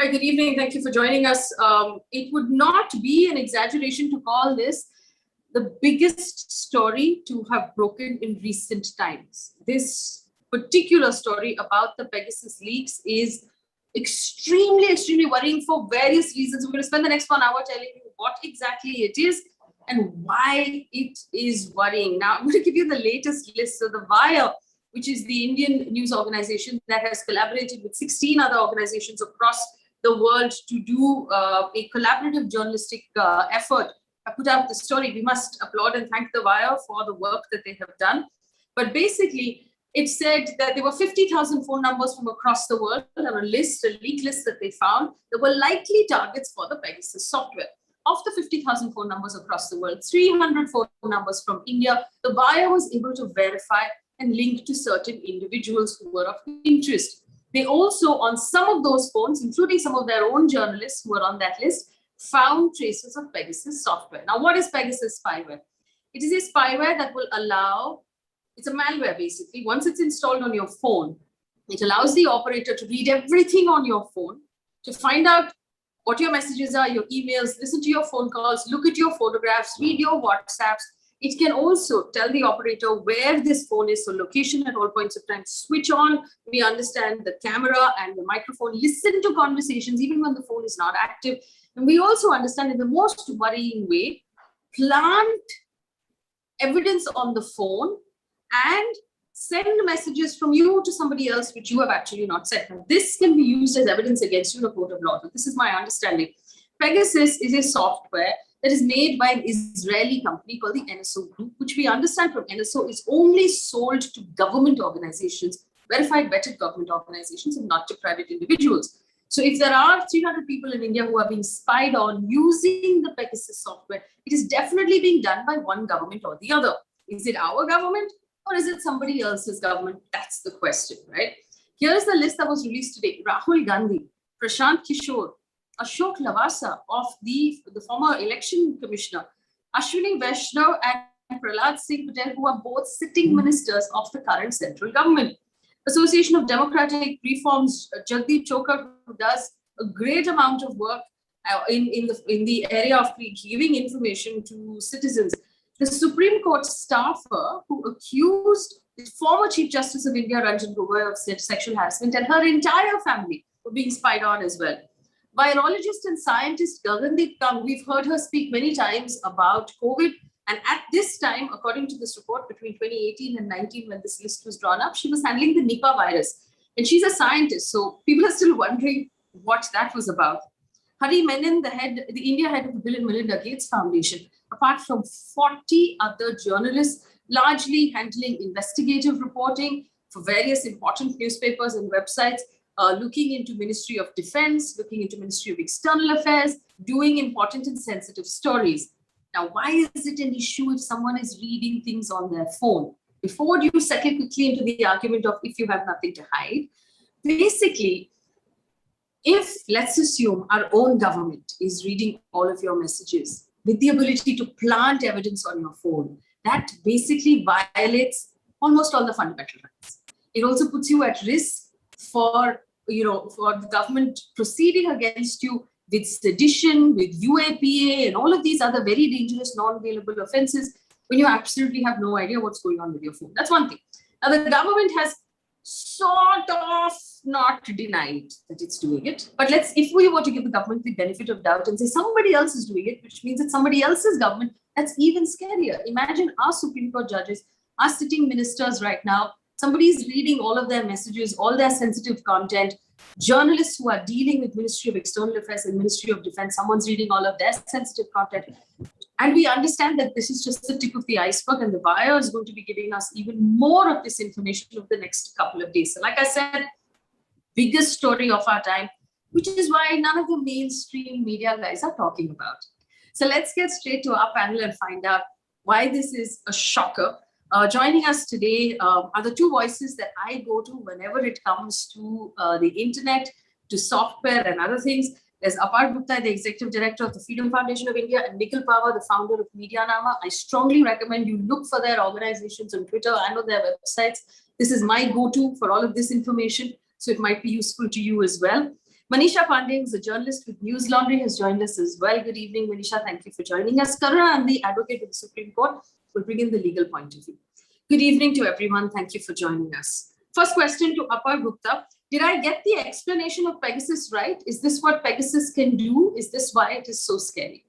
Hi, good evening. Thank you for joining us. It would not be an exaggeration to call this the biggest story to have broken in recent times. This particular story about the Pegasus leaks is extremely worrying for various reasons. We're going to spend the next 1 hour telling you what exactly it is and why it is worrying. Now, I'm going to give you the latest list. So the Wire, which is the Indian news organization that has collaborated with 16 other organizations across the world to do a collaborative journalistic effort. I put out the story. We must applaud and thank the Wire for the work that they have done. But basically, it said that there were 50,000 phone numbers from across the world on a list, a leak list that they found that were likely targets for the Pegasus software. Of the 50,000 phone numbers across the world, 300 phone numbers from India, the Wire was able to verify and link to certain individuals who were of interest. They also, on some of those phones, including some of their own journalists who were on that list, found traces of Pegasus software. Now, what is Pegasus Spyware? It is a spyware that will allow, it's a malware basically. Once it's installed on your phone, it allows the operator to read everything on your phone, to find out what your messages are, your emails, listen to your phone calls, look at your photographs, read your WhatsApps. It can also tell the operator where this phone is, so location at all points of time, switch on. We understand the camera and the microphone, listen to conversations even when the phone is not active. And we also understand in the most worrying way, plant evidence on the phone and send messages from you to somebody else which you have actually not sent. And this can be used as evidence against you in a court of law. This is my understanding. Pegasus is a software that is made by an Israeli company called the NSO Group, which we understand from NSO is only sold to government organizations, verified, vetted government organizations, and not to private individuals. So if there are 300 people in India who are being spied on using the Pegasus software, it is definitely being done by one government or the other. Is it our government or is it somebody else's government? That's the question, right? Here's the list that was released today. Rahul Gandhi, Prashant Kishore, Ashok Lavasa of the former election commissioner, Ashwini Vaishnav and Prahlad Singh Patel, who are both sitting ministers of the current central government. Association of Democratic Reforms, Jagdeep Chokar, who does a great amount of work in the area of giving information to citizens. The Supreme Court staffer who accused the former Chief Justice of India, Ranjan Gogoi, of sexual harassment, and her entire family were being spied on as well. Virologist and scientist Gagandeep Kang, we've heard her speak many times about COVID. And at this time, according to this report, between 2018 and 19, when this list was drawn up, she was handling the Nipah virus. And she's a scientist, so people are still wondering what that was about. Hari Menon, the India head of the Bill and Melinda Gates Foundation, apart from 40 other journalists, largely handling investigative reporting for various important newspapers and websites, looking into Ministry of Defense, looking into Ministry of External Affairs, doing important and sensitive stories. Now, why is it an issue if someone is reading things on their phone? Before you settle quickly into the argument of if you have nothing to hide, basically, if, let's assume, our own government is reading all of your messages with the ability to plant evidence on your phone, that basically violates almost all the fundamental rights. It also puts you at risk for the government proceeding against you with sedition, with UAPA, and all of these other very dangerous non-bailable offenses when you absolutely have no idea what's going on with your phone. That's one thing. Now, the government has sort of not denied that it's doing it. But if we were to give the government the benefit of doubt and say somebody else is doing it, which means it's somebody else's government, that's even scarier. Imagine our Supreme Court judges, our sitting ministers right now, somebody's reading all of their messages, all their sensitive content, journalists who are dealing with Ministry of External Affairs and Ministry of Defense, someone's reading all of their sensitive content. And we understand that this is just the tip of the iceberg, and the Wire is going to be giving us even more of this information over the next couple of days. So like I said, biggest story of our time, which is why none of the mainstream media guys are talking about it. So let's get straight to our panel and find out why this is a shocker. Joining us today are the two voices that I go to whenever it comes to the internet, to software and other things. There's Apar Gupta, the Executive Director of the Freedom Foundation of India, and Nikhil, the founder of Medianama. I strongly recommend you look for their organizations on Twitter and on their websites. This is my go-to for all of this information, so it might be useful to you as well. Manisha Pande, who's a journalist with Newslaundry, has joined us as well. Good evening, Manisha. Thank you for joining us. Karuna, I'm the advocate of the Supreme Court, will bring in the legal point of view. Good evening to everyone. Thank you for joining us. First question to Apar Gupta. Did I get the explanation of Pegasus right? Is this what Pegasus can do? Is this why it is so scary?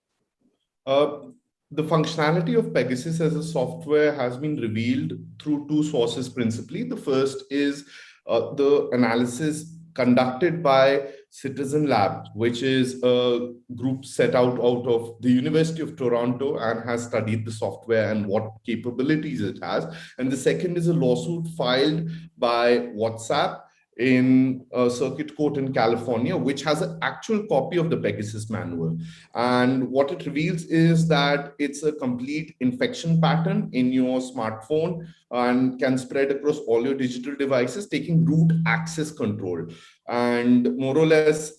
The functionality of Pegasus as a software has been revealed through two sources principally. The first is the analysis conducted by Citizen Lab, which is a group set out of the University of Toronto and has studied the software and what capabilities it has. And the second is a lawsuit filed by WhatsApp in a circuit court in California, which has an actual copy of the Pegasus manual. And what it reveals is that it's a complete infection pattern in your smartphone and can spread across all your digital devices, taking root access control. And more or less,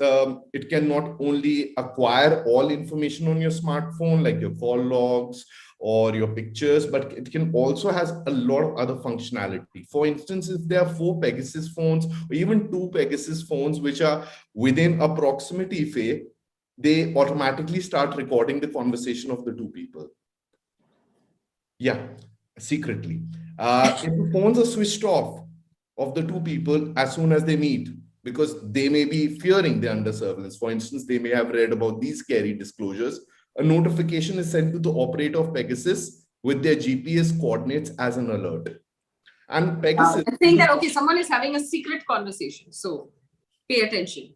it can not only acquire all information on your smartphone, like your call logs, or your pictures, but it can also has a lot of other functionality. For instance, if there are 4 Pegasus phones or even 2 Pegasus phones which are within a proximity, Faye, they automatically start recording the conversation of the 2 people. Yeah, secretly. If the phones are switched off of the 2 people as soon as they meet, because they may be fearing they're under surveillance. For instance, they may have read about these scary disclosures. A notification is sent to the operator of Pegasus with their GPS coordinates as an alert. And Pegasus... I think that, okay, someone is having a secret conversation, so pay attention.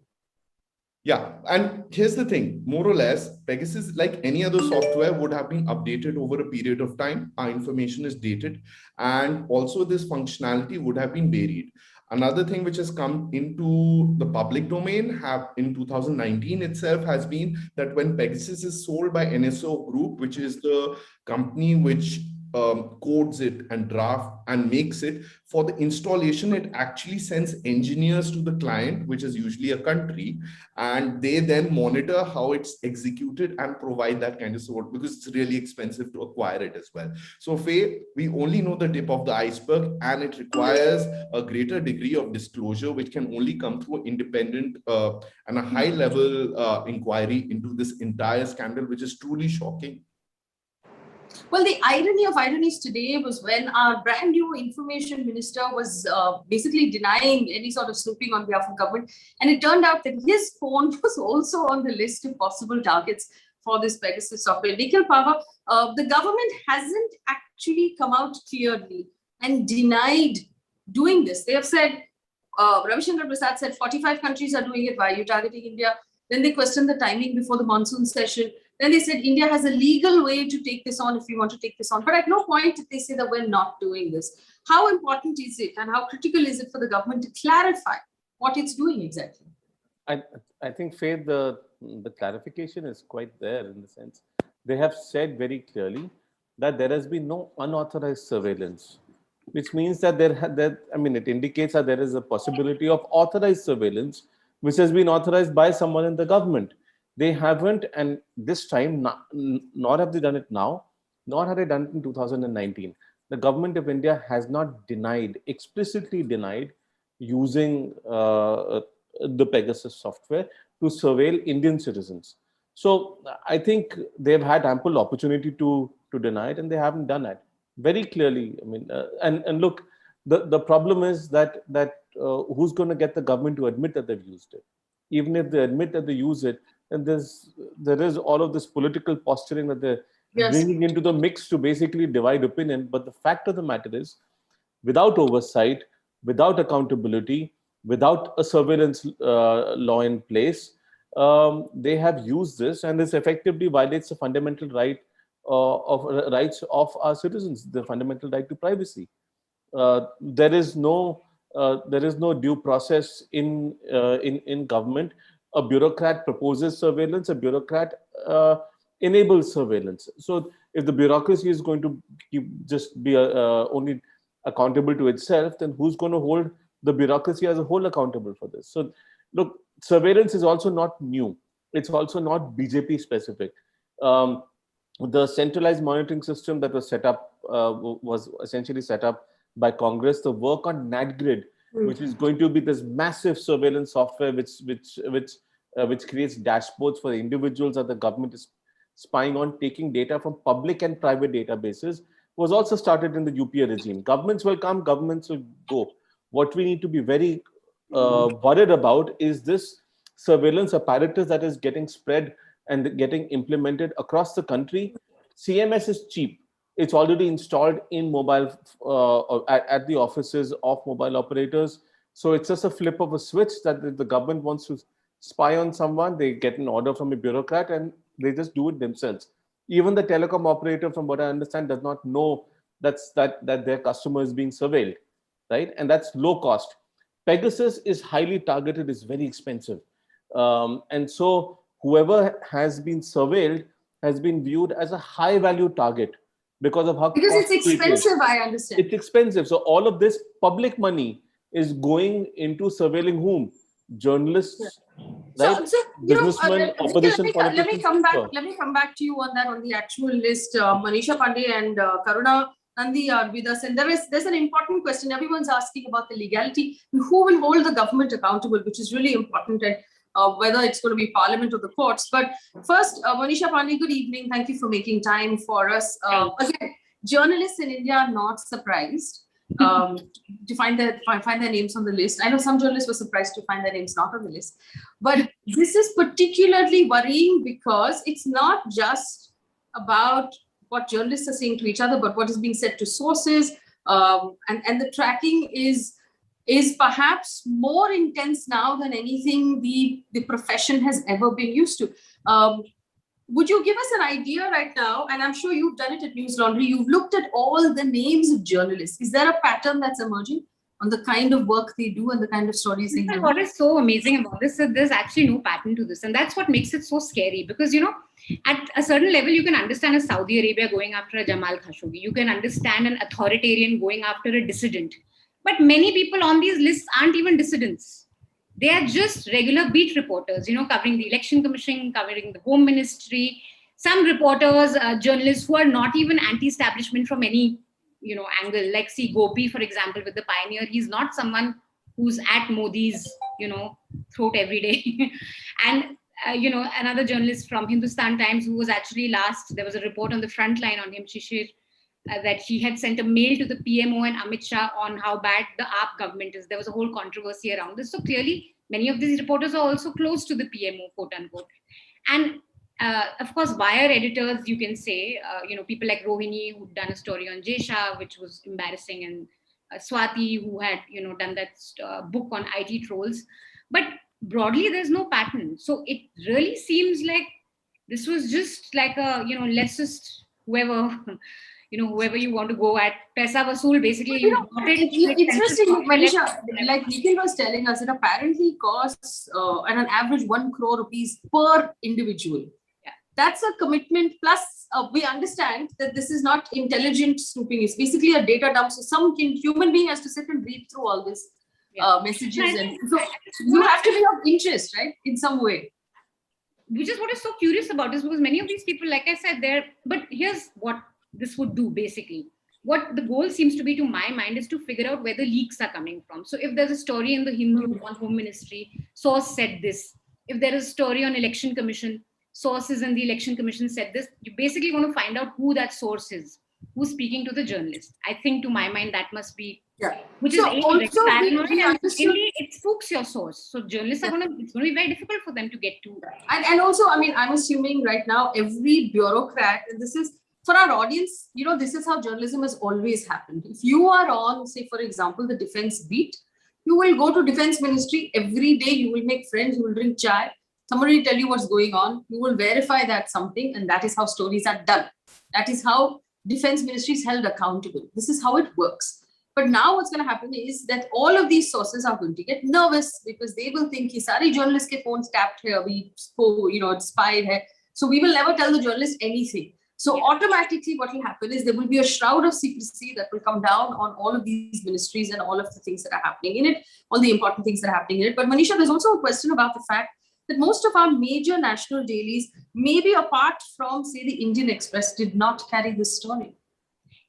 Yeah, and here's the thing, more or less, Pegasus, like any other software, would have been updated over a period of time. Our information is dated, and also this functionality would have been varied. Another thing which has come into the public domain in 2019 itself has been that when Pegasus is sold by NSO Group, which is the company which codes it and draft and makes it, for the installation, it actually sends engineers to the client, which is usually a country, and they then monitor how it's executed and provide that kind of support, because it's really expensive to acquire it as well. So Faye, we only know the tip of the iceberg, and it requires a greater degree of disclosure, which can only come through independent and a high level inquiry into this entire scandal, which is truly shocking. Well, the irony of ironies today was when our brand new information minister was basically denying any sort of snooping on behalf of government. And it turned out that his phone was also on the list of possible targets for this Pegasus software. Nikhil, Pahwa, the government hasn't actually come out clearly and denied doing this. They have said, Ravi Shankar Prasad said 45 countries are doing it. Why are you targeting India? Then they questioned the timing before the monsoon session. Then they said India has a legal way to take this on if we want to take this on. But at no point did they say that we're not doing this. How important is it and how critical is it for the government to clarify what it's doing exactly? I think, Faye, the clarification is quite there in the sense they have said very clearly that there has been no unauthorized surveillance, which means that it indicates that there is a possibility of authorized surveillance, which has been authorized by someone in the government. They haven't, and this time, nor have they done it now, nor have they done it in 2019. The government of India has not explicitly denied using the Pegasus software to surveil Indian citizens. So I think they've had ample opportunity to deny it, and they haven't done it very clearly. And look, the problem is that who's going to get the government to admit that they've used it? Even if they admit that they use it, and there is all of this political posturing that they're bringing into the mix to basically divide opinion. But the fact of the matter is, without oversight, without accountability, without a surveillance law in place, they have used this, and this effectively violates the fundamental rights of our citizens, the fundamental right to privacy. There is no due process in government. A bureaucrat proposes surveillance, a bureaucrat enables surveillance. So if the bureaucracy is going to just be only accountable to itself, then who's going to hold the bureaucracy as a whole accountable for this? So look, surveillance is also not new. It's also not BJP specific. The centralized monitoring system that was set up was essentially set up by Congress. The work on NatGrid which is going to be this massive surveillance software which creates dashboards for the individuals that the government is spying on, taking data from public and private databases, was also started in the UPA regime. Governments will come, governments will go. What we need to be very worried about is this surveillance apparatus that is getting spread and getting implemented across the country. CMS is cheap. It's already installed in mobile at the offices of mobile operators. So it's just a flip of a switch that if the government wants to spy on someone, they get an order from a bureaucrat and they just do it themselves. Even the telecom operator, from what I understand, does not know that their customer is being surveilled, right? And that's low cost. Pegasus is highly targeted, is very expensive. And so whoever has been surveilled has been viewed as a high value target because of how because it's expensive, I understand. It's expensive. So all of this public money is going into surveilling whom? Journalists, right? So Businessmen, opposition politicians. Let me come back to you on that, on the actual list. Manisha, Pande and Karuna, Nundy are with us, and there's an important question. Everyone's asking about the legality. Who will hold the government accountable, which is really important, and whether it's going to be Parliament or the courts. But first, Manisha, Pande, good evening. Thank you for making time for us. Again, journalists in India are not surprised to find their names on the list. I know some journalists were surprised to find their names not on the list. But this is particularly worrying because it's not just about what journalists are saying to each other, but what is being said to sources. And the tracking is perhaps more intense now than anything the profession has ever been used to. Would you give us an idea right now? And I'm sure you've done it at Newslaundry. You've looked at all the names of journalists. Is there a pattern that's emerging on the kind of work they do and the kind of stories they have? What is so amazing about this is there's actually no pattern to this. And that's what makes it so scary. Because, you know, at a certain level, you can understand a Saudi Arabia going after a Jamal Khashoggi. You can understand an authoritarian going after a dissident. But many people on these lists aren't even dissidents. They are just regular beat reporters, you know, covering the election commission, covering the home ministry. Some reporters, journalists who are not even anti-establishment from any, you know, angle. Like, see, Gopi, for example, with the Pioneer, he's not someone who's at Modi's, you know, throat every day. And, you know, another journalist from Hindustan Times who was actually there was a report on the front line on him, Shishir, that he had sent a mail to the PMO and Amit Shah on how bad the AAP government is. There was a whole controversy around this. So clearly, many of these reporters are also close to the PMO, quote unquote. And of course, wire editors, you can say, you know, people like Rohini, who'd done a story on Jay Shah, which was embarrassing, and Swati, who had, you know, done that book on IT trolls. But broadly, there's no pattern. So it really seems like this was just like a, you know, let's just whoever you want to go at, Paisa Vasool, basically. You know, interesting, Manisha, like Nikhil was telling us, it apparently costs at an average 1 crore rupees per individual. Yeah. That's a commitment. Plus, we understand that this is not intelligent snooping. It's basically a data dump. So some human being has to sit and read through all this messages. And so you have to be of interest, right? In some way. Which is what is so curious about this, because many of these people, like I said, but here's what this would do basically. What the goal seems to be, to my mind, is to figure out where the leaks are coming from. So if there's a story in the Hindu on Home Ministry, source said this. If there is a story on Election Commission, sources in the Election Commission said this. You basically want to find out who that source is, who's speaking to the journalist. I think, to my mind, that must be, which so is also it spooks your source. So journalists are it's going to be very difficult for them to get to. And also, I mean, I'm assuming right now every bureaucrat, and this is for our audience, you know, this is how journalism has always happened. If you are on, say, for example, the defense beat, you will go to defense ministry every day. You will make friends. You will drink chai. Somebody will tell you what's going on. You will verify that something, and that is how stories are done. That is how defense ministry is held accountable. This is how it works. But now what's going to happen is that all of these sources are going to get nervous because they will think, "Sari journalist ke phones tapped here. We spoke, you know, spied here. So we will never tell the journalist anything." So automatically what will happen is there will be a shroud of secrecy that will come down on all of these ministries and all of the things that are happening in it, all the important things that are happening in it. But Manisha, there's also a question about the fact that most of our major national dailies, maybe apart from, say, the Indian Express, did not carry this story.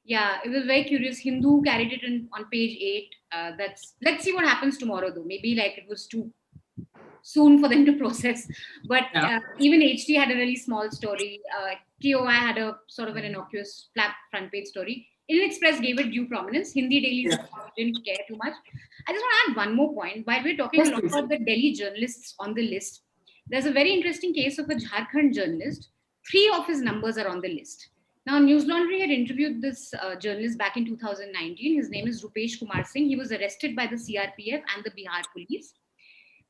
Yeah, it was very curious. Hindu carried it on page 8. Let's see what happens tomorrow though. Maybe like it was too soon for them to process. But even HT had a really small story. TOI had a sort of an innocuous flat front page story. Indian Express gave it due prominence. Hindi dailies didn't care too much. I just want to add one more point. While we're talking a lot about the Delhi journalists on the list, there's a very interesting case of a Jharkhand journalist. 3 of his numbers are on the list. Now, Newslaundry had interviewed this journalist back in 2019. His name is Rupesh Kumar Singh. He was arrested by the CRPF and the Bihar police.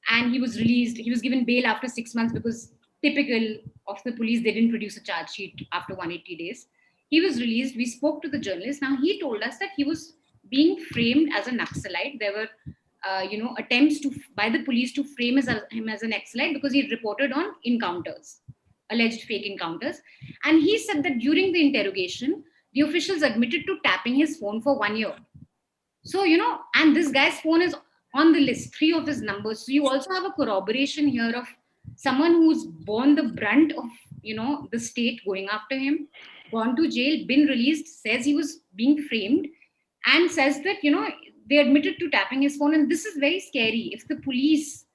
And he was released. He was given bail after 6 months because typical of the police, they didn't produce a charge sheet after 180 days. He was released. We spoke to the journalist. Now, he told us that he was being framed as a Naxalite. There were attempts by the police to frame him as an Naxalite because he reported on encounters, alleged fake encounters. And he said that during the interrogation, the officials admitted to tapping his phone for 1 year. So, and this guy's phone is on the list, 3 of his numbers. So you also have a corroboration here of someone who's borne the brunt of, the state going after him, gone to jail, been released, says he was being framed, and says that, they admitted to tapping his phone. And this is very scary. If the police,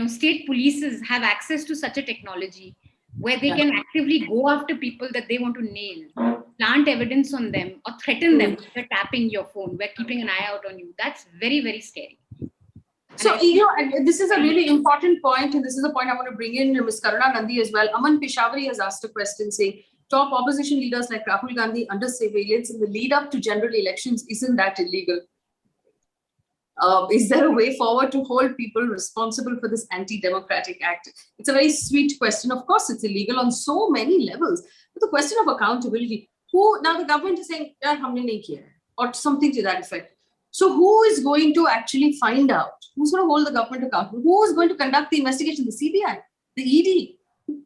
state polices have access to such a technology where they can actively go after people that they want to nail, plant evidence on them or threaten them, they're tapping your phone, we're keeping an eye out on you. That's very, very scary. So, this is a really important point, and this is a point I want to bring in Ms. Karuna Nundy as well. Aman Peshawari has asked a question saying, top opposition leaders like Rahul Gandhi under surveillance in the lead up to general elections, isn't that illegal? Is there a way forward to hold people responsible for this anti-democratic act? It's a very sweet question. Of course, it's illegal on so many levels. But the question of accountability, now the government is saying, humne nahi kiya, or something to that effect. So who is going to actually find out? Who's going to hold the government accountable? Who is going to conduct the investigation? The CBI, the ED?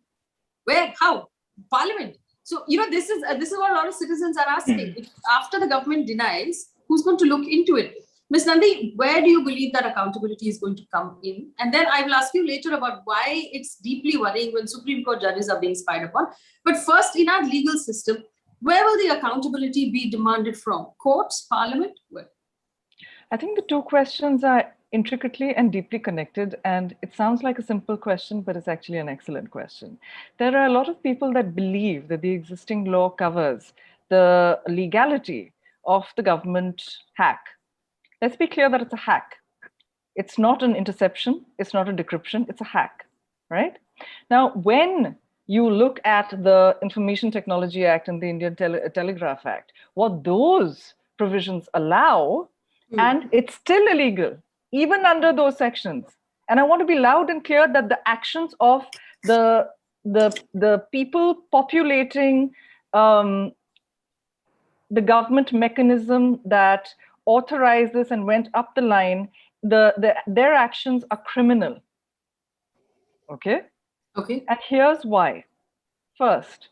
Where? How? Parliament. So, this is what a lot of citizens are asking. If after the government denies, who's going to look into it? Ms. Nundy, where do you believe that accountability is going to come in? And then I will ask you later about why it's deeply worrying when Supreme Court judges are being spied upon. But first, in our legal system, where will the accountability be demanded from? Courts, Parliament? Where? I think the 2 questions are intricately and deeply connected, and it sounds like a simple question, but it's actually an excellent question. There are a lot of people that believe that the existing law covers the legality of the government hack. Let's be clear that it's a hack. It's not an interception. It's not a decryption. It's a hack, right? Now, when you look at the Information Technology Act and the Indian Telegraph Act, what those provisions allow, and it's still illegal, even under those sections. And I want to be loud and clear that the actions of the people populating the government mechanism that authorized this and went up the line, their actions are criminal. Okay? Okay. And here's why. First,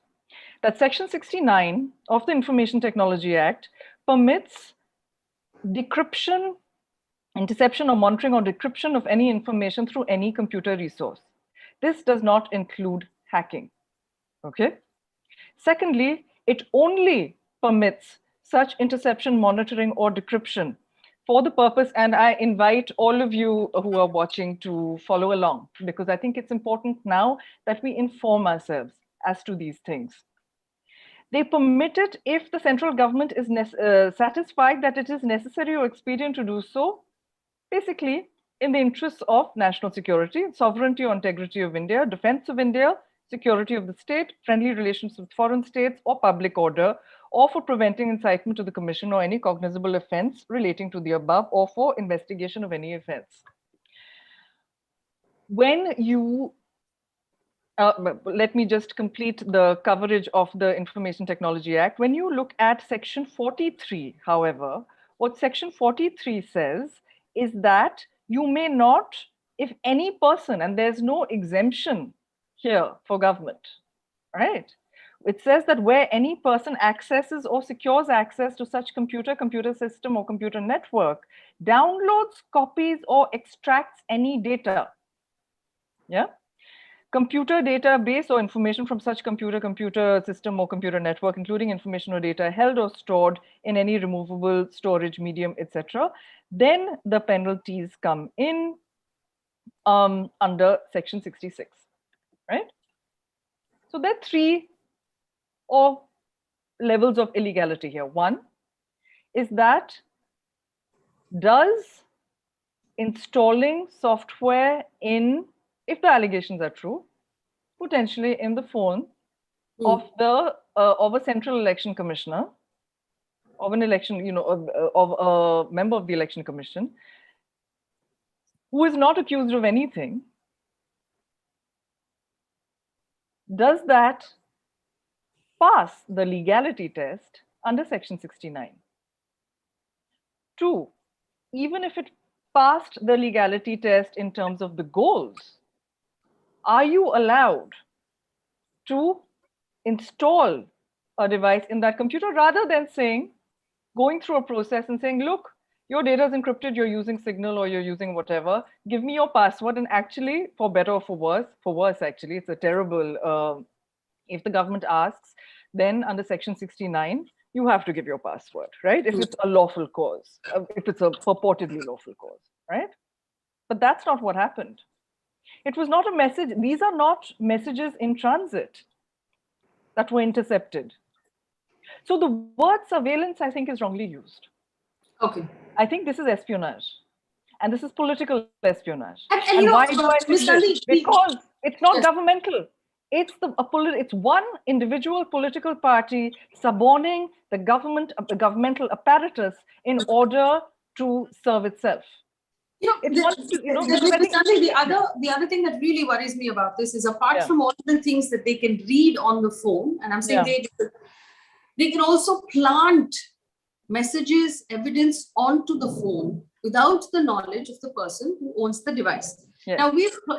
that Section 69 of the Information Technology Act permits decryption, interception or monitoring or decryption of any information through any computer resource. This does not include hacking. Okay? Secondly, it only permits such interception, monitoring, or decryption for the purpose, and I invite all of you who are watching to follow along, because I think it's important now that we inform ourselves as to these things. They permit it if the central government is satisfied that it is necessary or expedient to do so, basically in the interests of national security, sovereignty or integrity of India, defense of India, security of the state, friendly relations with foreign states, or public order, or for preventing incitement to the commission or any cognizable offense relating to the above, or for investigation of any offense. When you, let me just complete the coverage of the Information Technology Act. When you look at Section 43, however, what Section 43 says is that you may not, if any person, and there's no exemption here for government, right? It says that where any person accesses or secures access to such computer system, or computer network, downloads, copies, or extracts any data, yeah, computer database or information from such computer system or computer network, including information or data held or stored in any removable storage medium, etc., then the penalties come in under section 66, right? So there are three levels of illegality here. One is that does installing software in, if the allegations are true, potentially in the phone of a central election commissioner, of an election, of a member of the election commission, who is not accused of anything, does that pass the legality test under section 69? Two, even if it passed the legality test in terms of the goals, are you allowed to install a device in that computer rather than saying, going through a process and saying, look, your data is encrypted, you're using Signal or you're using whatever, give me your password. And actually, for better or for worse actually, it's a terrible, if the government asks, then under section 69, you have to give your password, right? If it's a lawful cause, if it's a purportedly lawful cause, right? But that's not what happened. It was not a message. These are not messages in transit that were intercepted. So the word surveillance, I think, is wrongly used. Okay. I think this is espionage. And this is political espionage. And why do I think this? Because it's not governmental. It's it's one individual political party suborning the governmental apparatus in order to serve itself. The other thing that really worries me about this is, apart from all the things that they can read on the phone, and I'm saying they can also plant messages, evidence onto the phone without the knowledge of the person who owns the device. Yes. Now,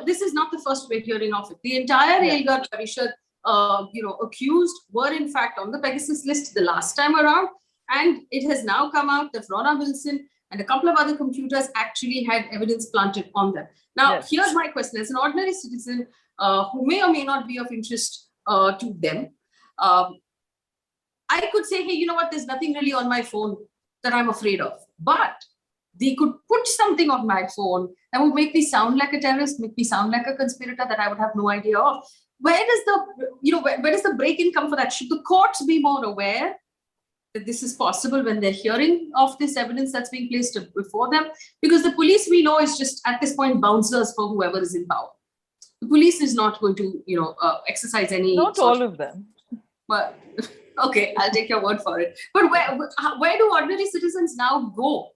this is not the first we're hearing of it. The entire Elgar Parishad, accused were in fact on the Pegasus list the last time around, and it has now come out that Rona Wilson and a couple of other computers actually had evidence planted on them. Now, here's my question: as an ordinary citizen who may or may not be of interest to them, I could say, hey, you know what? There's nothing really on my phone that I'm afraid of, but they could put something on my phone that would make me sound like a terrorist, make me sound like a conspirator that I would have no idea of. Where does the break-in come for that? Should the courts be more aware that this is possible when they're hearing of this evidence that's being placed before them? Because the police, we know, is just at this point bouncers for whoever is in power. The police is not going to, exercise any. Not all of them. Well, okay, I'll take your word for it. But where do ordinary citizens now go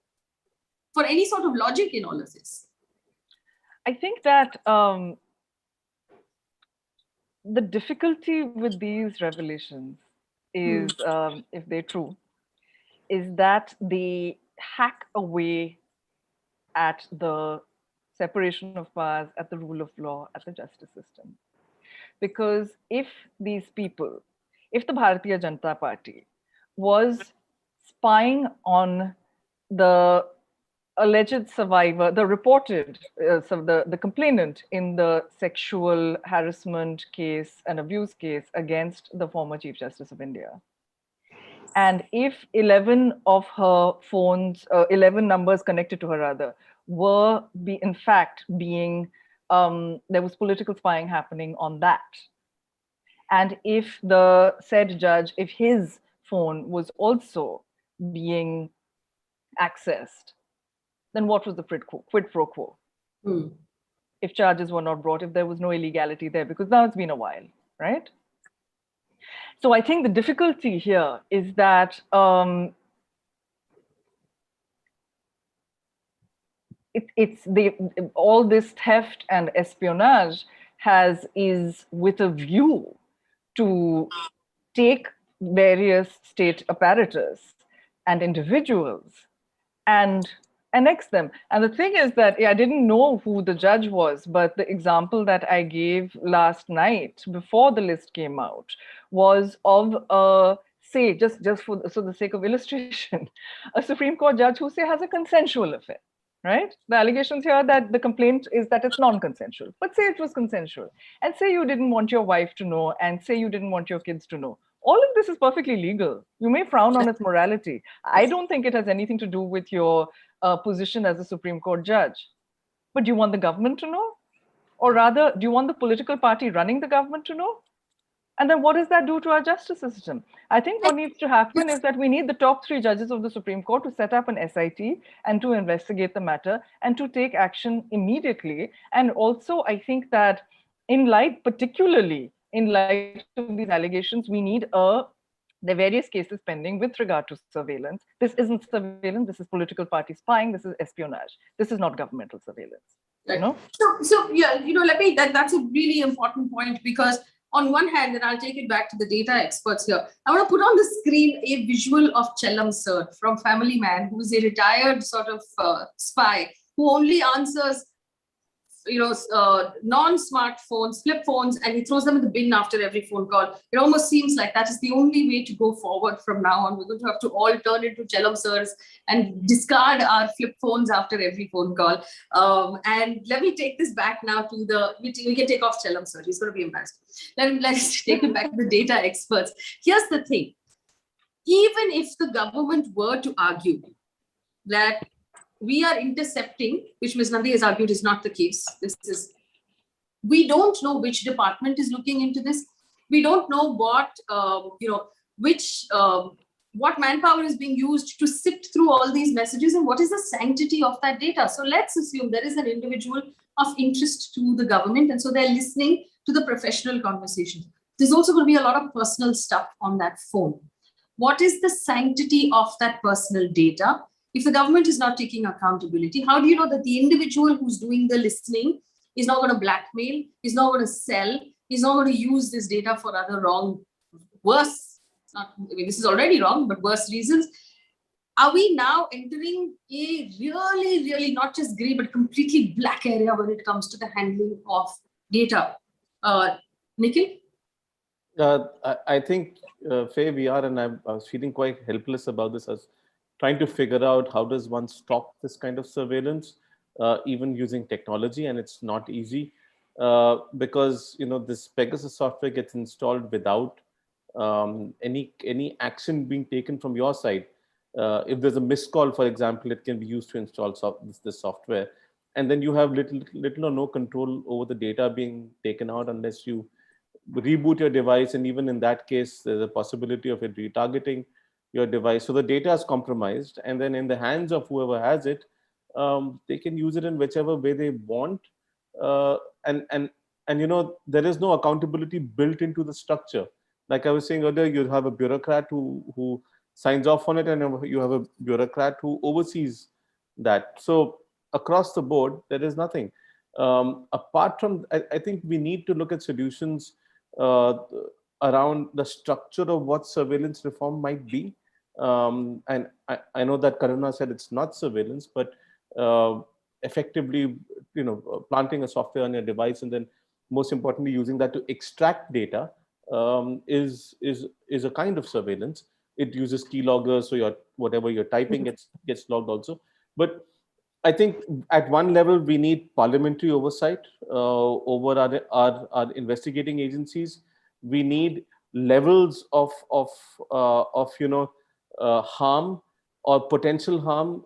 for any sort of logic in all of this? I think that the difficulty with these revelations is, if they're true, is that they hack away at the separation of powers, at the rule of law, at the justice system. Because if these people, if the Bharatiya Janata Party was spying on the alleged survivor, the reported, the complainant in the sexual harassment case and abuse case against the former Chief Justice of India, and if 11 of her phones, 11 numbers connected to her rather, were in fact being, there was political spying happening on that. And if the said judge, if his phone was also being accessed, then what was the quid pro quo? If charges were not brought, if there was no illegality there, because now it's been a while, right? So I think the difficulty here is that all this theft and espionage is with a view to take various state apparatus and individuals and annex them. And the thing is that I didn't know who the judge was, but the example that I gave last night before the list came out was of say, just for the sake of illustration, a Supreme Court judge who, say, has a consensual affair, right? The allegations here that the complaint is that it's non-consensual, but say it was consensual, and say you didn't want your wife to know, and say you didn't want your kids to know. All of this is perfectly legal. You may frown on its morality. I don't think it has anything to do with your position as a Supreme Court judge. But do you want the government to know? Or rather, do you want the political party running the government to know? And then what does that do to our justice system? I think what needs to happen is that we need the top 3 judges of the Supreme Court to set up an SIT and to investigate the matter and to take action immediately. And also, I think that particularly in light of these allegations, we need the various cases pending with regard to surveillance. This isn't surveillance, this is political party spying, this is espionage. This is not governmental surveillance. Right. You know? So yeah, that's a really important point, because on one hand, and I'll take it back to the data experts here, I want to put on the screen a visual of Chellam Sir from Family Man, who's a retired sort of spy who only answers non-smartphones, flip phones, and he throws them in the bin after every phone call. It almost seems like that is the only way to go forward from now on. We're going to have to all turn into Chellam Sirs and discard our flip phones after every phone call. And let me take this back now to we can take off Chellam Sir. He's going to be embarrassed. Let's take it back to the data experts. Here's the thing. Even if the government were to argue that we are intercepting, which Ms. Nundy has argued is not the case. We don't know which department is looking into this. We don't know what manpower is being used to sift through all these messages and what is the sanctity of that data. So let's assume there is an individual of interest to the government, and so they're listening to the professional conversation. There's also going to be a lot of personal stuff on that phone. What is the sanctity of that personal data? If the government is not taking accountability, how do you know that the individual who's doing the listening is not going to blackmail, is not going to sell, is not going to use this data for other this is already wrong, but worse reasons? Are we now entering a really, really not just gray, but completely black area when it comes to the handling of data? Nikhil? I think, Faye, we are, and I was feeling quite helpless about this as trying to figure out how does one stop this kind of surveillance, even using technology, and it's not easy because this Pegasus software gets installed without any action being taken from your side. If there's a missed call, for example, it can be used to install this software, and then you have little or no control over the data being taken out unless you reboot your device, and even in that case, there's a possibility of it retargeting your device. So the data is compromised, and then in the hands of whoever has it, they can use it in whichever way they want. And there is no accountability built into the structure. Like I was saying earlier, you have a bureaucrat who signs off on it, and you have a bureaucrat who oversees that. So across the board, there is nothing. Apart from, I think we need to look at solutions around the structure of what surveillance reform might be. And I know that Karuna said it's not surveillance, but effectively, planting a software on your device and then, most importantly, using that to extract data is a kind of surveillance. It uses keyloggers, so whatever you're typing gets logged also. But I think at one level we need parliamentary oversight over our investigating agencies. We need levels of harm or potential harm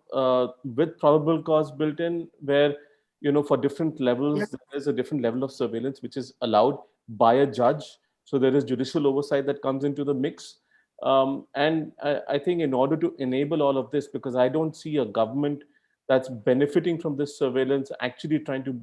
with probable cause built in, where for different levels there's a different level of surveillance which is allowed by a judge. So there is judicial oversight that comes into the mix. And I think in order to enable all of this, because I don't see a government that's benefiting from this surveillance actually trying to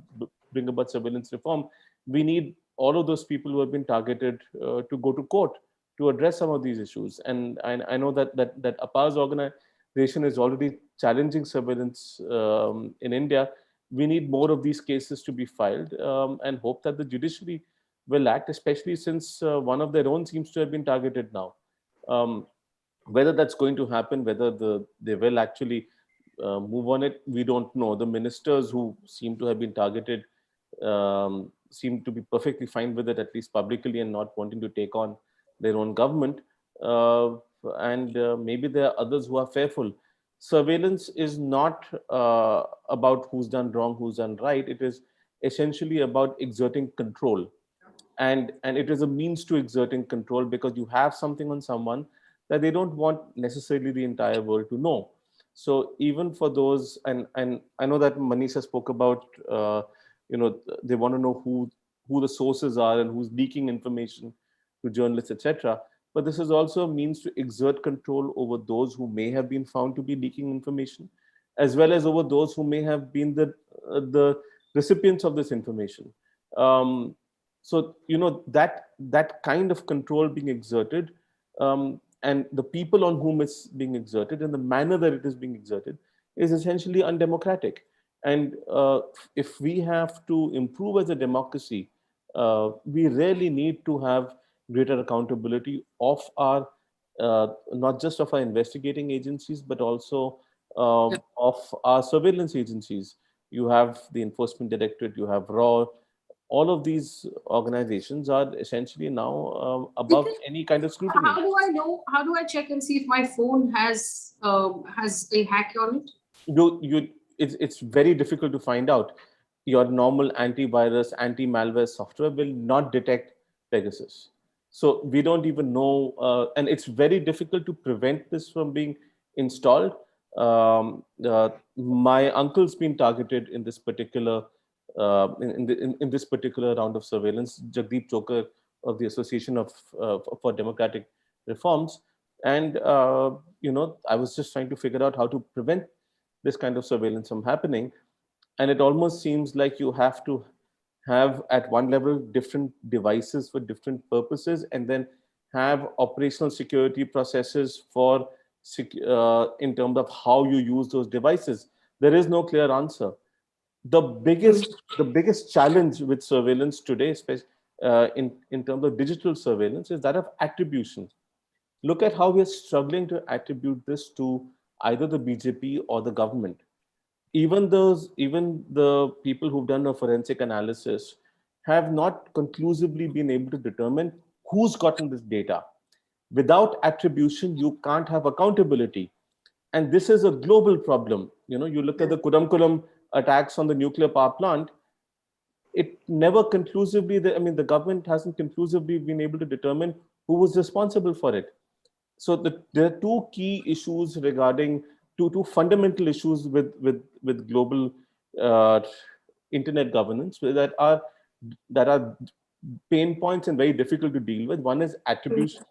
bring about surveillance reform, we need all of those people who have been targeted to go to court to address some of these issues. And I know that Apar's organization is already challenging surveillance in India. We need more of these cases to be filed and hope that the judiciary will act, especially since one of their own seems to have been targeted now. Whether that's going to happen, whether they will actually move on it, we don't know. The ministers who seem to have been targeted seem to be perfectly fine with it, at least publicly, and not wanting to take on their own government. And maybe there are others who are fearful. surveillance is not about who's done wrong, who's done right. It is essentially about exerting control. And it is a means to exerting control, because you have something on someone that they don't want necessarily the entire world to know. So even for those, and I know that Manisha spoke about, they want to know who the sources are and who's leaking information to journalists, etc. But this is also a means to exert control over those who may have been found to be leaking information, as well as over those who may have been the recipients of this information. So that kind of control being exerted, and the people on whom it's being exerted and the manner that it is being exerted is essentially undemocratic. And if we have to improve as a democracy, we really need to have greater accountability of our, not just of our investigating agencies, but also of our surveillance agencies. You have the Enforcement Directorate, you have RAW. All of these organizations are essentially now above any kind of scrutiny. How do I know? How do I check and see if my phone has a hack on it? It's very difficult to find out. Your normal antivirus, anti-malware software will not detect Pegasus. So we don't even know, and it's very difficult to prevent this from being installed. My uncle's been targeted in this particular in this particular round of surveillance. Jagdeep Chokar of the Association of for Democratic Reforms, and I was just trying to figure out how to prevent this kind of surveillance from happening. And it almost seems like you have to have at one level different devices for different purposes, and then have operational security processes for in terms of how you use those devices. There is no clear answer. The biggest challenge with surveillance today, especially in terms of digital surveillance, is that of attribution. Look at how we are struggling to attribute this to either the BJP or the government. Even the people who've done a forensic analysis have not conclusively been able to determine who's gotten this data. Without attribution, you can't have accountability. And this is a global problem. You look at the Kudankulam attacks on the nuclear power plant. It never conclusively, the government hasn't conclusively been able to determine who was responsible for it. So there are two key issues regarding two fundamental issues with global internet governance that are pain points and very difficult to deal with. One is attribution,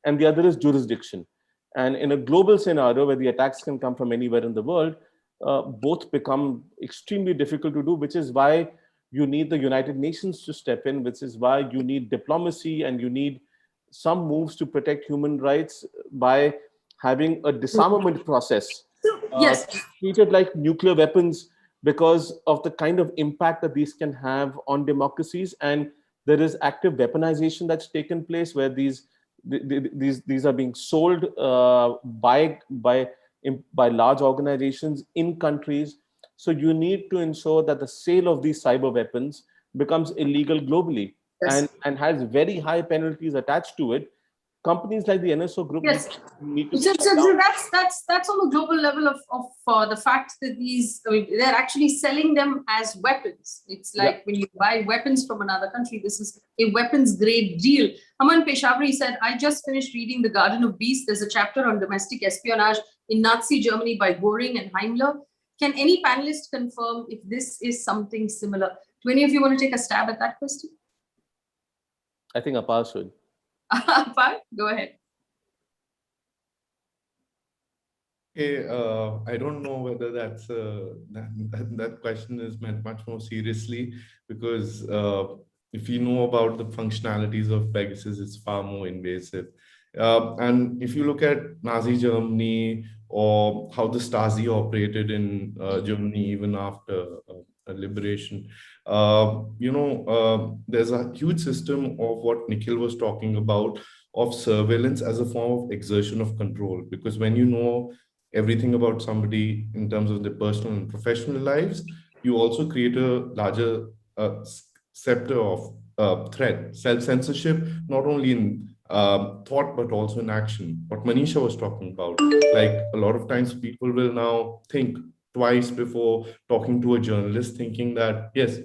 and the other is jurisdiction. And in a global scenario where the attacks can come from anywhere in the world, both become extremely difficult to do, which is why you need the United Nations to step in, which is why you need diplomacy, and you need some moves to protect human rights by having a disarmament process. Yes. Treated like nuclear weapons because of the kind of impact that these can have on democracies. And there is active weaponization that's taken place, where these are being sold by large organizations in countries. So you need to ensure that the sale of these cyber weapons becomes illegal globally. Yes. and has very high penalties attached to it. Companies like the NSO group need to. So that's on the global level of the fact that they're actually selling them as weapons. It's like when you buy weapons from another country, this is a weapons grade deal. Aman Peshawari said, I just finished reading The Garden of Beasts. There's a chapter on domestic espionage in Nazi Germany by Göring and Himmler. Can any panelist confirm if this is something similar? Do any of you want to take a stab at that question? I think Apar should. Apar, go ahead. Okay, I don't know whether that's that question is meant much more seriously, because if you know about the functionalities of Pegasus, it's far more invasive. And if you look at Nazi Germany, or how the Stasi operated in Germany even after liberation, there's a huge system of what Nikhil was talking about, of surveillance as a form of exertion of control. Because when you know everything about somebody in terms of their personal and professional lives, you also create a larger scepter of threat, self-censorship, not only in thought, but also in action. What Manisha was talking about, like a lot of times people will now think twice before talking to a journalist, thinking that, yes,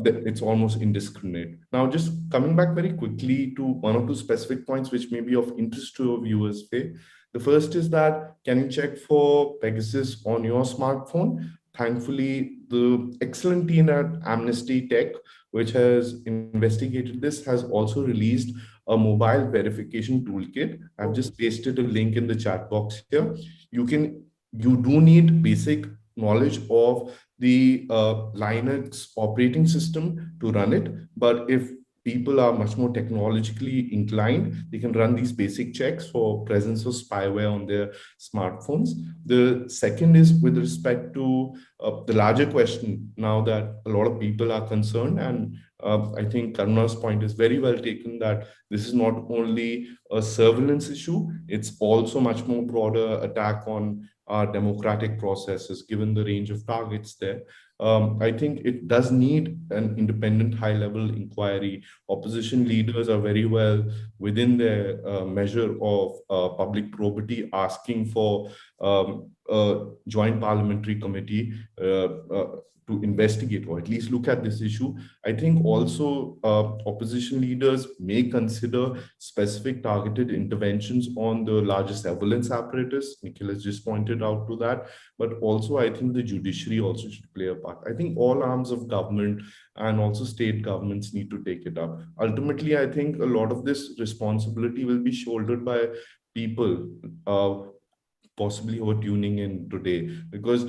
it's almost indiscriminate. Now, just coming back very quickly to one or two specific points which may be of interest to your viewers, Faye. The first is that, can you check for Pegasus on your smartphone? Thankfully, the excellent team at Amnesty Tech, which has investigated this, has also released a mobile verification toolkit. I've just pasted a link in the chat box here. You do need basic knowledge of the Linux operating system to run it. But if people are much more technologically inclined, they can run these basic checks for presence of spyware on their smartphones. The second is with respect to the larger question now that a lot of people are concerned, and I think Karuna's point is very well taken, that this is not only a surveillance issue, it's also much more broader attack on our democratic processes, given the range of targets there. I think it does need an independent high-level inquiry. Opposition leaders are very well within their measure of public probity, asking for a joint parliamentary committee to investigate or at least look at this issue. I think also opposition leaders may consider specific targeted interventions on the larger surveillance apparatus. Nikhil has just pointed out to that. But also, I think the judiciary also should play a part. I think all arms of government and also state governments need to take it up. Ultimately, I think a lot of this responsibility will be shouldered by people possibly who are tuning in today, because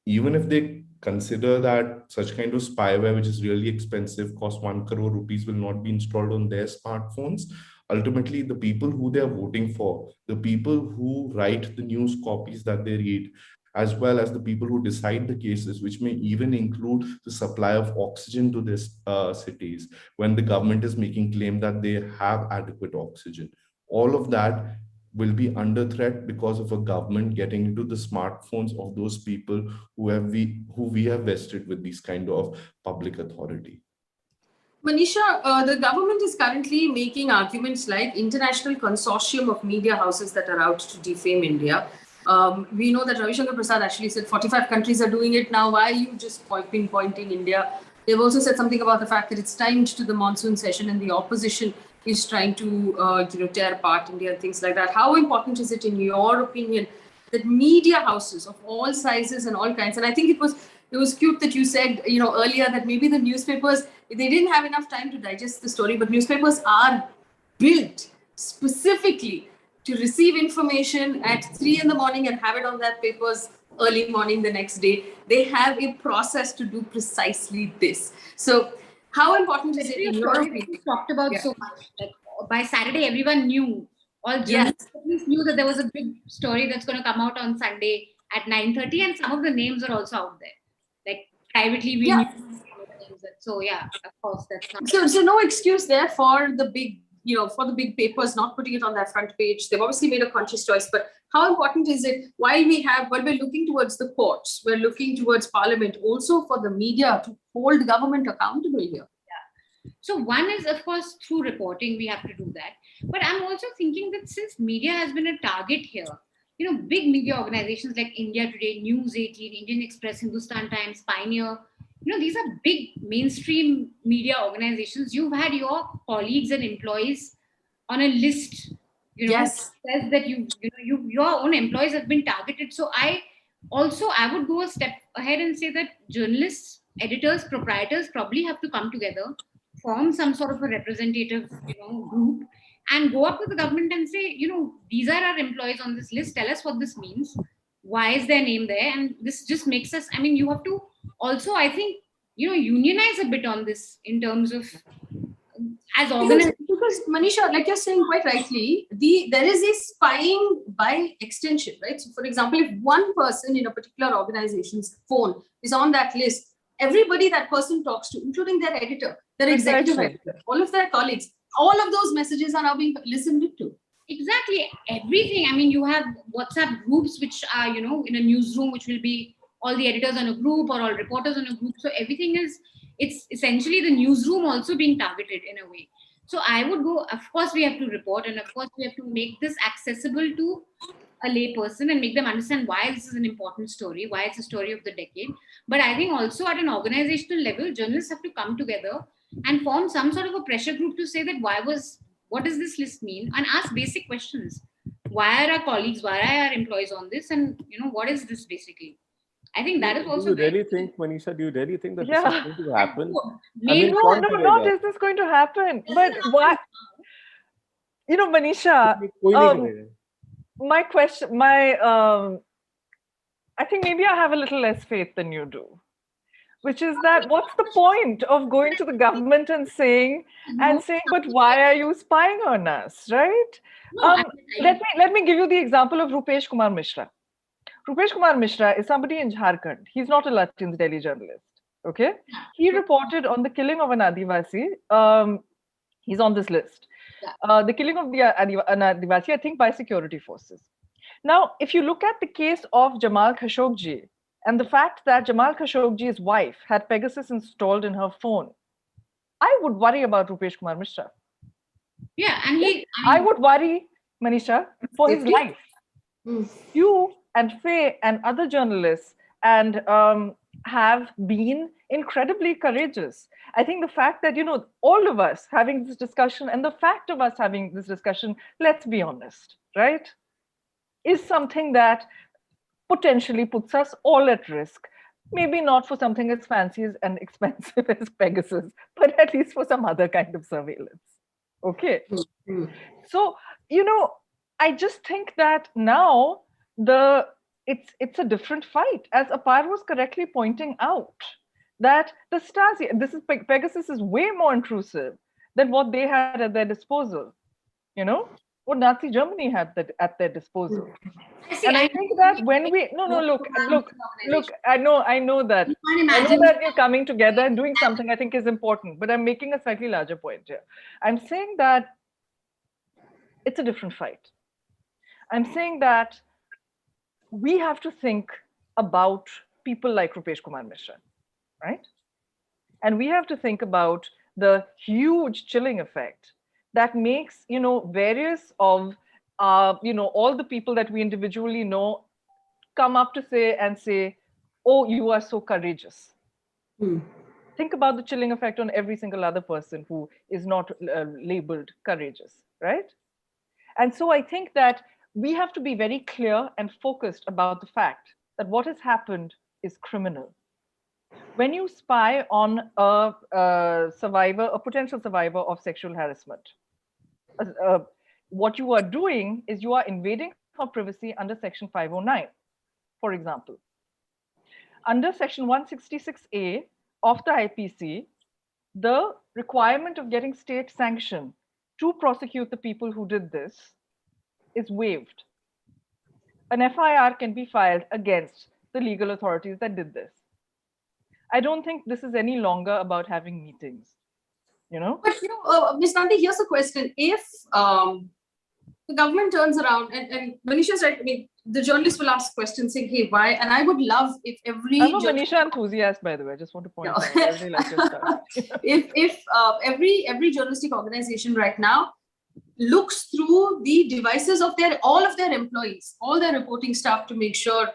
even if they consider that such kind of spyware, which is really expensive, cost 1 crore rupees, will not be installed on their smartphones, ultimately the people who they are voting for, the people who write the news copies that they read, as well as the people who decide the cases, which may even include the supply of oxygen to these cities, when the government is making claim that they have adequate oxygen. All of that will be under threat because of a government getting into the smartphones of those people who we have vested with these kind of public authority. Manisha, the government is currently making arguments like international consortium of media houses that are out to defame India. We know that Ravi Shankar Prasad actually said 45 countries are doing it now. Why are you just pinpointing India? They've also said something about the fact that it's timed to the monsoon session and the opposition is trying to tear apart India and things like that. How important is it, in your opinion, that media houses of all sizes and all kinds, and I think it was cute that you said earlier that maybe the newspapers, they didn't have enough time to digest the story, but newspapers are built specifically to receive information at 3 in the morning and have it on their papers early morning the next day. They have a process to do precisely this. So how important is it in your opinion? We talked about so much. Like by Saturday, everyone knew. All journalists at least knew that there was a big story that's going to come out on Sunday at 9:30, and some of the names are also out there. Like privately, we knew the names. So yeah, of course, that's not. So no excuse there for the big, for the big papers not putting it on their front page. They've obviously made a conscious choice, but how important is it while we're looking towards the courts, we're looking towards Parliament, also for the media to hold government accountable here? Yeah. So one is, of course, through reporting, we have to do that. But I'm also thinking that since media has been a target here, big media organizations like India Today, News 18, Indian Express, Hindustan Times, Pioneer, these are big mainstream media organizations. You've had your colleagues and employees on a list, yes, says that your own employees have been targeted. So I would go a step ahead and say that journalists, editors, proprietors probably have to come together, form some sort of a representative, group, and go up to the government and say, these are our employees on this list. Tell us what this means. Why is their name there? And this just makes us, you have to also, I think, unionize a bit on this in terms of as organizations. Because Manisha, like you're saying quite rightly, there is a spying by extension, right? So for example, if one person in a particular organization's phone is on that list, everybody that person talks to, including their editor, their executive editor, all of their colleagues, all of those messages are now being listened to. Exactly. Everything. You have WhatsApp groups, which are, in a newsroom, which will be all the editors on a group or all reporters on a group. So everything it's essentially the newsroom also being targeted in a way. So I would go, of course, we have to report, and of course, we have to make this accessible to a lay person and make them understand why this is an important story, why it's a story of the decade. But I think also at an organizational level, journalists have to come together and form some sort of a pressure group to say that what does this list mean, and ask basic questions. Why are our colleagues, why are our employees on this, and what is this basically? I think that is also. Do you really think, Manisha? Do you really think that Yeah. this is going to happen? Maybe No, not is this going to happen. But why? Manisha, my question, I think maybe I have a little less faith than you do, which is that what's the point of going to the government and saying, but why are you spying on us, right? No, let me give you the example of Rupesh Kumar Mishra. Rupesh Kumar Mishra is somebody in Jharkhand. He's not a Latin's Delhi journalist. Okay, he reported on the killing of an Adivasi. He's on this list. The killing of an Adivasi, I think, by security forces. Now, if you look at the case of Jamal Khashoggi and the fact that Jamal Khashoggi's wife had Pegasus installed in her phone, I would worry about Rupesh Kumar Mishra. Yeah, and I would worry, Manisha, for his life. You and Faye and other journalists and have been incredibly courageous. I think the fact that, all of us having this discussion, and the fact of us having this discussion, let's be honest, right, is something that potentially puts us all at risk. Maybe not for something as fancy and expensive as Pegasus, but at least for some other kind of surveillance. Okay. So, I just think that now it's a different fight, as Apar was correctly pointing out, that the Stasi, Pegasus is way more intrusive than what they had at their disposal. What Nazi Germany had at their disposal. And I think that when we look, I know that you're coming together and doing something I think is important, but I'm making a slightly larger point here. I'm saying that it's a different fight. I'm saying that we have to think about people like Rupesh Kumar Mishra, right? And we have to think about the huge chilling effect that makes, various of, all the people that we individually know come up to say, oh, you are so courageous. Think about the chilling effect on every single other person who is not labeled courageous, right? And so I think that we have to be very clear and focused about the fact that what has happened is criminal. When you spy on a potential survivor of sexual harassment, what you are doing is you are invading her privacy under Section 509, for example. Under Section 166A of the IPC, the requirement of getting state sanction to prosecute the people who did this is waived. An FIR can be filed against the legal authorities that did this. I don't think this is any longer about having meetings, But, Ms. Nundy, here's a question. If the government turns around, and Manisha's right, the journalists will ask questions saying, hey, why? And I would love if every... I'm a Manisha enthusiast, by the way. I just want to point out. I really like your stuff. if every journalistic organization right now looks through the devices of all of their employees, all their reporting staff, to make sure,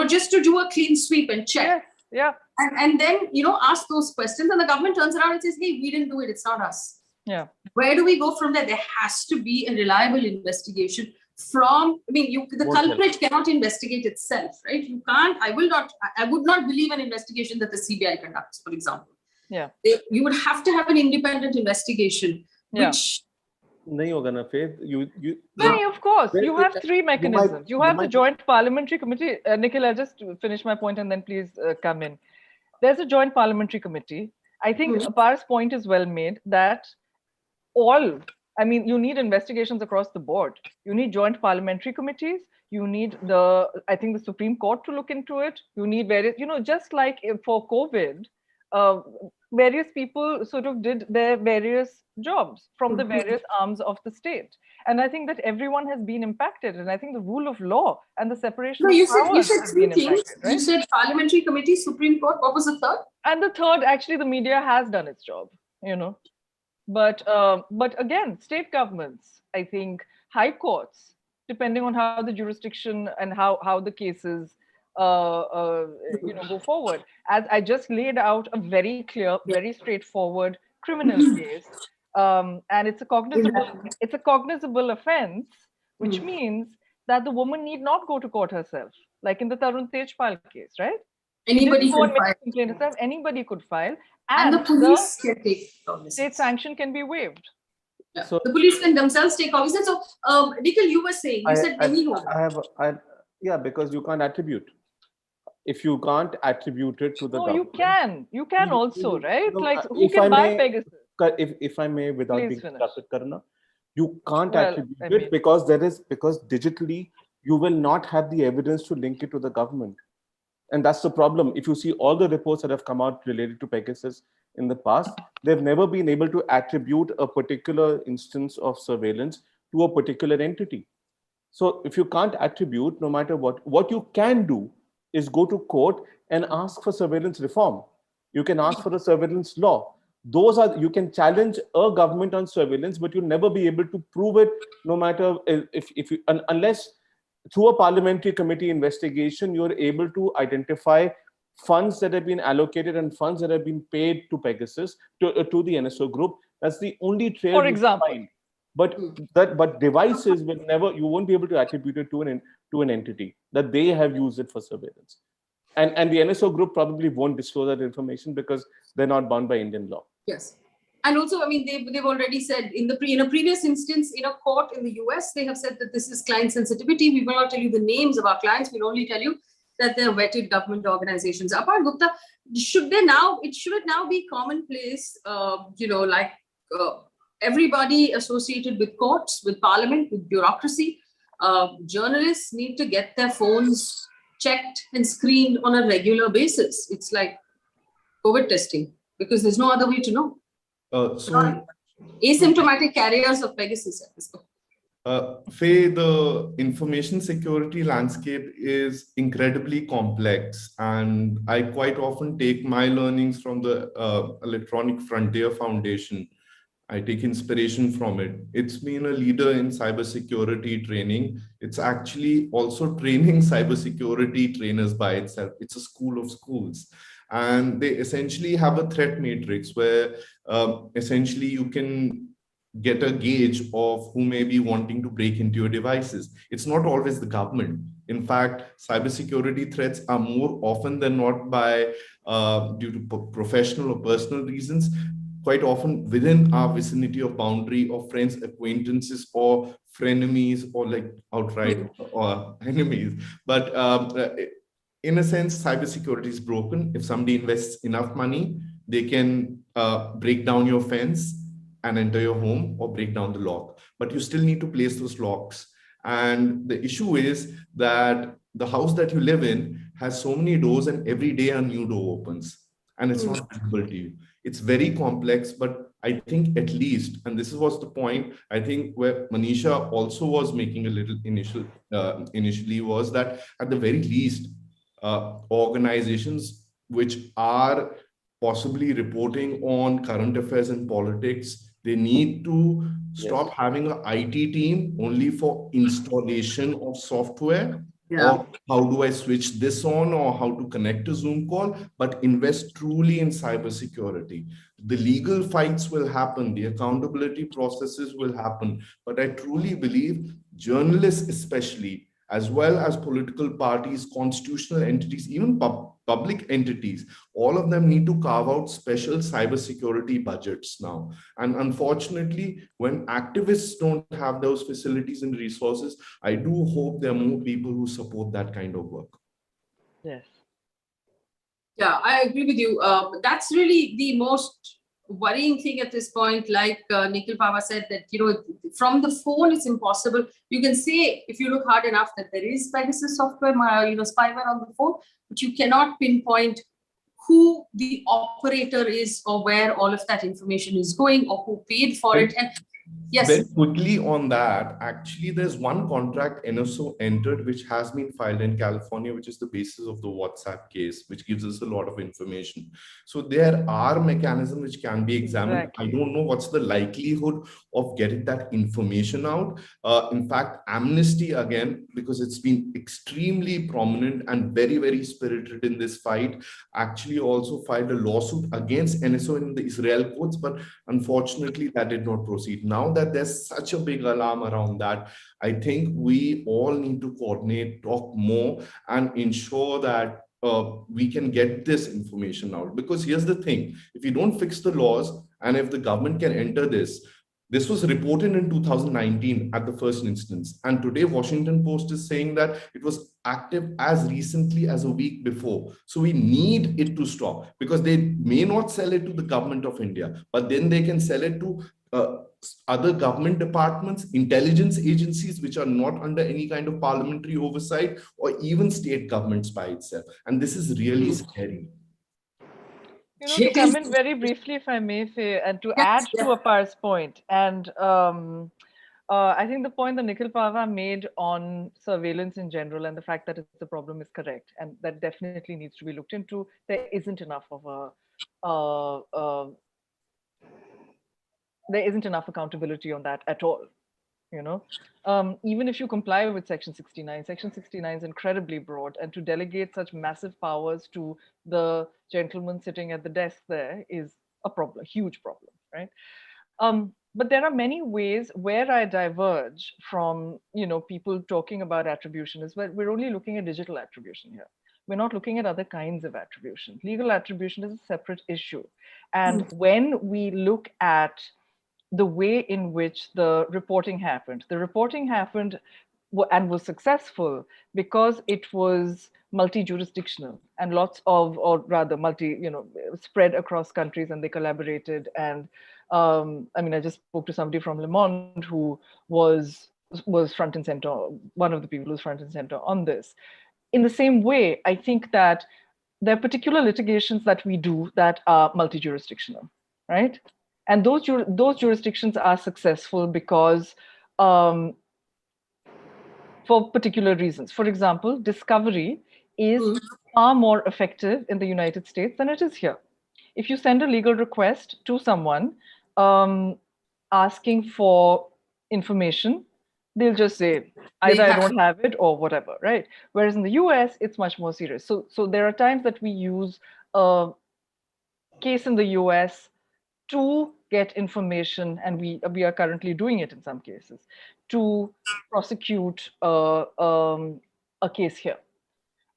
just to do a clean sweep and check. Yeah. And then, ask those questions, and the government turns around and says, hey, we didn't do it. It's not us. Yeah. Where do we go from there? There has to be a reliable investigation from, the culprit cannot investigate itself, right? You can't, I would not believe an investigation that the CBI conducts, for example. Yeah. You would have to have an independent investigation, which... Of course. You have three mechanisms. You have the Joint Parliamentary Committee. Nikhil, I'll just finish my point and then please come in. There's a Joint Parliamentary Committee. I think Apar's point is well made that you need investigations across the board. You need joint parliamentary committees. You need the Supreme Court to look into it. You need various, just like for COVID, various people sort of did their various jobs from the various arms of the state. And I think that everyone has been impacted. And I think the rule of law and the separation of powers you said has three been things. impacted, right? You said parliamentary committee, Supreme Court. What was the third? And the third, actually, the media has done its job, But again, state governments, I think, high courts, depending on how the jurisdiction and how the cases go forward. As I just laid out a very clear, very straightforward criminal case, and it's a cognizable offense, which means that the woman need not go to court herself, like in the Tarun Tejpal case, right? Anybody can file. Herself, anybody could file, and the police can take cognizance. State sanction can be waived. Yeah. So the police can themselves take cognizance. So, Nikhil, you were saying, you said anyhow. Yeah, because you can't attribute. If you can't attribute it to the government. You can also, right? No, like, who can buy Pegasus? If I may, without being interrupted, Karuna, you can't attribute it because digitally, you will not have the evidence to link it to the government. And that's the problem. If you see all the reports that have come out related to Pegasus in the past, they've never been able to attribute a particular instance of surveillance to a particular entity. So if you can't attribute, no matter what you can do is go to court and ask for surveillance reform. You can ask for a surveillance law. You can challenge a government on surveillance, but you'll never be able to prove it, no matter unless through a parliamentary committee investigation, you're able to identify funds that have been allocated and funds that have been paid to Pegasus, to the NSO group. That's the only trail. For example. But devices will never, you won't be able to attribute it to an entity that they have used it for surveillance. And the NSO group probably won't disclose that information because they're not bound by Indian law. Yes. And also, I mean, they've already said in a previous instance in a court in the US, they have said that this is client sensitivity. We will not tell you the names of our clients. We'll only tell you that they're vetted government organizations. Apar, Gupta, should it now be commonplace, everybody associated with courts, with parliament, with bureaucracy, journalists need to get their phones checked and screened on a regular basis. It's like COVID testing because there's no other way to know. Asymptomatic carriers of Pegasus at this point. Faye, the information security landscape is incredibly complex, and I quite often take my learnings from the Electronic Frontier Foundation. I take inspiration from it. It's been a leader in cybersecurity training. It's actually also training cybersecurity trainers by itself. It's a school of schools. And they essentially have a threat matrix where essentially you can get a gauge of who may be wanting to break into your devices. It's not always the government. In fact, cybersecurity threats are more often than not due to professional or personal reasons, quite often within our vicinity of boundary of friends, acquaintances, or frenemies, or like outright enemies. But in a sense, cybersecurity is broken. If somebody invests enough money, they can break down your fence and enter your home or break down the lock. But you still need to place those locks. And the issue is that the house that you live in has so many doors, and every day a new door opens. And it's not visible to you. It's very complex, but I think at least, and this was the point, I think where Manisha also was making a little initially was that at the very least, organizations which are possibly reporting on current affairs and politics, they need to stop having an IT team only for installation of software. Yeah. Or how do I switch this on, or how to connect a Zoom call, but invest truly in cybersecurity. The legal fights will happen, the accountability processes will happen, but I truly believe journalists especially, as well as political parties, constitutional entities, even public entities, all of them need to carve out special cybersecurity budgets now. And unfortunately, when activists don't have those facilities and resources, I do hope there are more people who support that kind of work. Yes. Yeah, I agree with you. That's really the most worrying thing at this point. Like Nikhil Pahwa said, that from the phone it's impossible. You can say, if you look hard enough, that there is Pegasus software, spyware on the phone, but you cannot pinpoint who the operator is or where all of that information is going or who paid for it. And Yes. Very quickly on that, actually, there's one contract NSO entered which has been filed in California, which is the basis of the WhatsApp case, which gives us a lot of information. So there are mechanisms which can be examined. Exactly. I don't know what's the likelihood of getting that information out. In fact, Amnesty, again, because it's been extremely prominent and very, very spirited in this fight, actually also filed a lawsuit against NSO in the Israel courts, but unfortunately, that did not proceed. Now that there's such a big alarm around that, I think we all need to coordinate, talk more, and ensure that we can get this information out. Because here's the thing, if you don't fix the laws, and if the government can enter this was reported in 2019 at the first instance. And today, Washington Post is saying that it was active as recently as a week before. So we need it to stop, because they may not sell it to the government of India, but then they can sell it to other government departments, intelligence agencies, which are not under any kind of parliamentary oversight, or even state governments by itself. And this is really scary. You know, to come in very briefly, if I may, Faye, and to add to Apar's point, and I think the point that Nikhil Pahwa made on surveillance in general and the fact that it's a problem is correct, and that definitely needs to be looked into. There isn't enough of there isn't enough accountability on that at all. You know, even if you comply with Section 69, Section 69 is incredibly broad, and to delegate such massive powers to the gentleman sitting at the desk there is a problem, huge problem, right? But there are many ways where I diverge from, you know, people talking about attribution is where we're only looking at digital attribution here. We're not looking at other kinds of attribution. Legal attribution is a separate issue. And when we look at the way in which the reporting happened and was successful because it was multi-jurisdictional and lots of, or rather spread across countries, and they collaborated. And I mean, I just spoke to somebody from Le Monde who was front and center, one of the people who was front and center on this. In the same way, I think that there are particular litigations that we do that are multi-jurisdictional, right? And those jurisdictions are successful because for particular reasons. For example, discovery is far more effective in the United States than it is here. If you send a legal request to someone asking for information, they'll just say, either I don't have it or whatever, right? Whereas in the US, it's much more serious. So there are times that we use a case in the US to get information, and we are currently doing it in some cases, to prosecute a case here.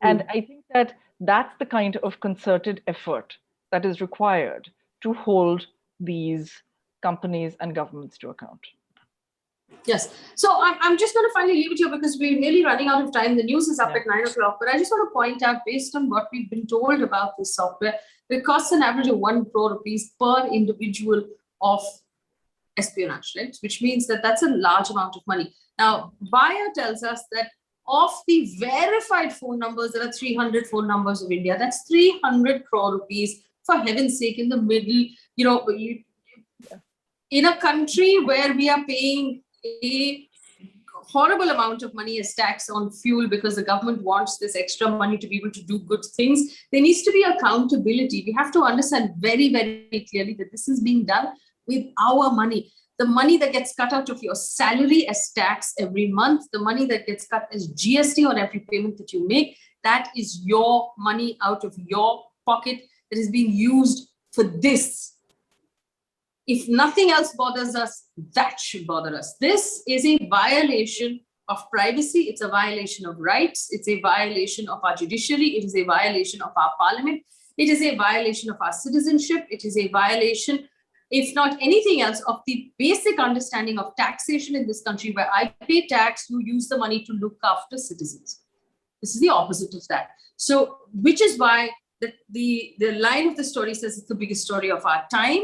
And I think that that's the kind of concerted effort that is required to hold these companies and governments to account. Yes. So I'm just going to finally leave it here because we're really running out of time. The news is up at 9 o'clock. But I just want to point out, based on what we've been told about this software, it costs an average of 1 crore rupees per individual of espionage, right? Which means that that's a large amount of money. Now, buyer tells us that of the verified phone numbers, there are 300 phone numbers of India. That's 300 crore rupees, for heaven's sake, in the middle, you know, in a country where we are paying a horrible amount of money as tax on fuel because the government wants this extra money to be able to do good things. There needs to be accountability. We have to understand very, very clearly that this is being done with our money. The money that gets cut out of your salary as tax every month, the money that gets cut as GST on every payment that you make, that is your money out of your pocket that is being used for this. If nothing else bothers us, that should bother us. This is a violation of privacy. It's a violation of rights. It's a violation of our judiciary. It is a violation of our parliament. It is a violation of our citizenship. It is a violation, if not anything else, of the basic understanding of taxation in this country, where I pay tax, you use the money to look after citizens. This is the opposite of that. So, which is why the line of the story says it's the biggest story of our time.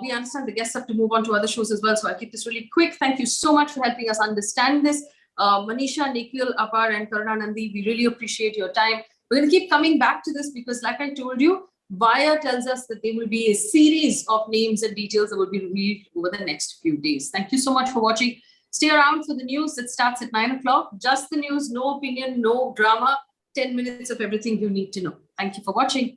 We understand the guests have to move on to other shows as well, so I'll keep this really quick. Thank you so much for helping us understand this. Manisha, Nikhil, Apar, and Karuna, Nundy, we really appreciate your time. We're going to keep coming back to this because, like I told you, Wire tells us that there will be a series of names and details that will be revealed over the next few days. Thank you so much for watching. Stay around for the news that starts at 9 o'clock. Just the news, no opinion, no drama, 10 minutes of everything you need to know. Thank you for watching.